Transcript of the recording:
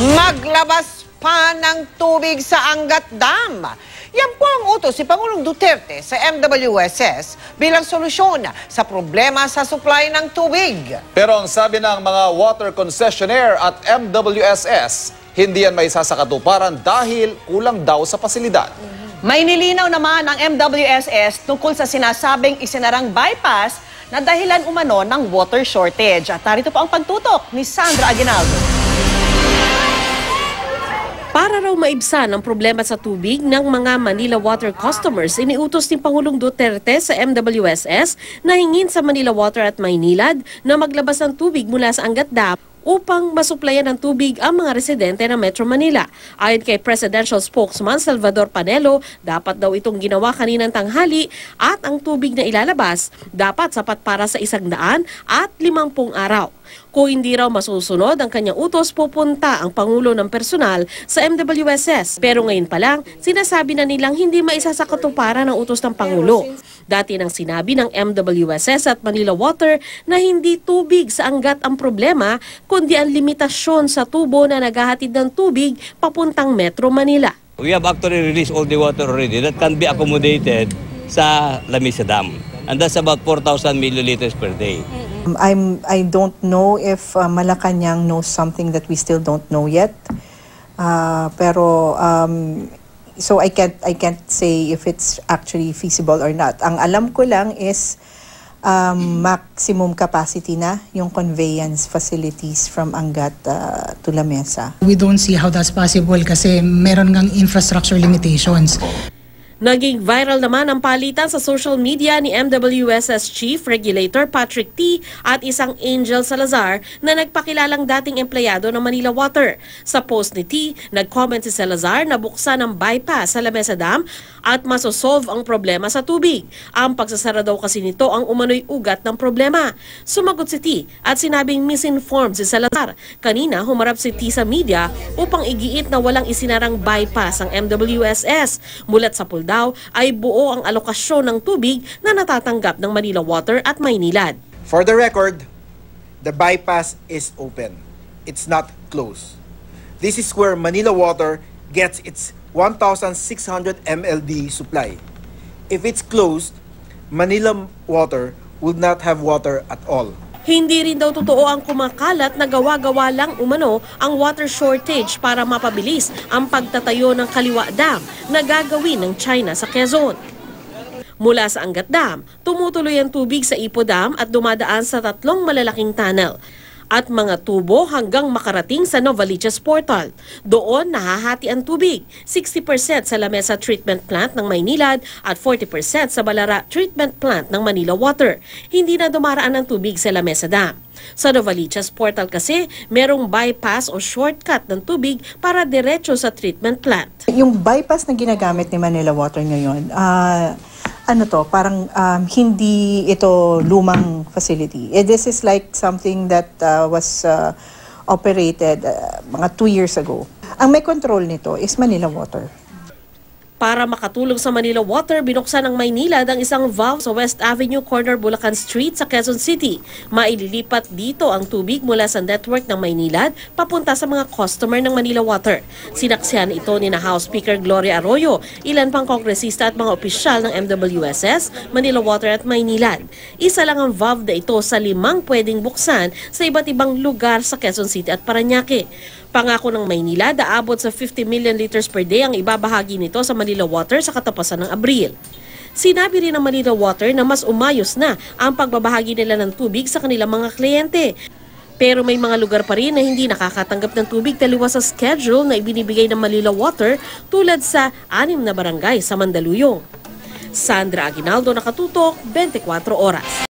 Maglabas pa ng tubig sa Angat Dam. Yan po ang utos si Pangulong Duterte sa MWSS bilang solusyon sa problema sa supply ng tubig. Pero ang sabi ng mga water concessionaire at MWSS, hindi yan may sasakatuparan dahil kulang daw sa pasilidad. May nilinaw naman ang MWSS tungkol sa sinasabing isinarang bypass na dahilan umano ng water shortage. At narito po ang pagtutok ni Sandra Aguinaldo. Para raw maibsan ang problema sa tubig ng mga Manila Water customers, iniutos ni Pangulong Duterte sa MWSS na hingin sa Manila Water at Maynilad na maglabas ng tubig mula sa Angat Dam upang masuplayan ng tubig ang mga residente ng Metro Manila. Ayon kay Presidential Spokesman Salvador Panelo, dapat daw itong ginawa kaninang tanghali at ang tubig na ilalabas dapat sapat para sa 100 at 50 araw. Kung hindi raw masusunod ang kanyang utos, pupunta ang Pangulo ng personal sa MWSS. Pero ngayon pa lang, sinasabi na nilang hindi maisasakatuparan ang utos ng Pangulo. Dati nang sinabi ng MWSS at Manila Water na hindi tubig sa Angat ang problema, kundi ang limitasyon sa tubo na naghahatid ng tubig papuntang Metro Manila. We have actually released all the water already that can be accommodated sa Lamesa Dam. And that's about 4,000 milliliters per day. I don't know if Malacanang knows something that we still don't know yet. So I can't say if it's actually feasible or not. Ang alam ko lang is maximum capacity na yung conveyance facilities from Angat to Lamesa. We don't see how that's possible kasi meron ngang infrastructure limitations. Naging viral naman ang palitan sa social media ni MWSS Chief Regulator Patrick T. at isang Angel Salazar na nagpakilalang dating empleyado ng Manila Water. Sa post ni T, nag-comment si Salazar na buksan ang bypass sa Lamesa Dam at masosolve ang problema sa tubig. Ang pagsasara daw kasi nito ang umano'y ugat ng problema. Sumagot si T at sinabing misinformed si Salazar. Kanina humarap si T sa media upang igiit na walang isinarang bypass ang MWSS. Mulat sa pulda ay buo ang alokasyon ng tubig na natatanggap ng Manila Water at Maynilad. For the record, the bypass is open. It's not closed. This is where Manila Water gets its 1,600 MLD supply. If it's closed, Manila Water would not have water at all. Hindi rin daw totoo ang kumakalat na gawa-gawa lang umano ang water shortage para mapabilis ang pagtatayo ng Kaliwa Dam na gagawin ng China sa Quezon. Mula sa Angat Dam, tumutuloy ang tubig sa Ipo Dam at dumadaan sa 3 malalaking tunnel at mga tubo hanggang makarating sa Novaliches Portal. Doon nahahati ang tubig, 60% sa Lamesa Treatment Plant ng Maynilad at 40% sa Balara Treatment Plant ng Manila Water. Hindi na dumaraan ang tubig sa Lamesa Dam. Sa Novaliches Portal kasi, merong bypass o shortcut ng tubig para diretso sa treatment plant. Yung bypass na ginagamit ni Manila Water ngayon, parang hindi ito lumang facility. This is like something that was operated mga 2 years ago. Ang may control nito is Manila Water. Para makatulong sa Manila Water, binuksan ng Maynilad ang isang valve sa West Avenue Corner Bulacan Street sa Quezon City. Maililipat dito ang tubig mula sa network ng Maynilad papunta sa mga customer ng Manila Water. Sinaksihan ito ni House Speaker Gloria Arroyo, ilan pang kongresista at mga opisyal ng MWSS, Manila Water at Maynilad. Isa lang ang valve na ito sa 5 pwedeng buksan sa iba't ibang lugar sa Quezon City at Parañaque. Pangako ng Maynilad, aabot sa 50 million liters per day ang ibabahagi nito sa Manila Water sa katapusan ng Abril. Sinabi rin ng Manila Water na mas umayos na ang pagbabahagi nila ng tubig sa kanilang mga kliyente. Pero may mga lugar pa rin na hindi nakakatanggap ng tubig taliwas sa schedule na ibinibigay ng Manila Water tulad sa 6 na barangay sa Mandaluyong. Sandra Aguinaldo, Nakatutok, 24 Oras.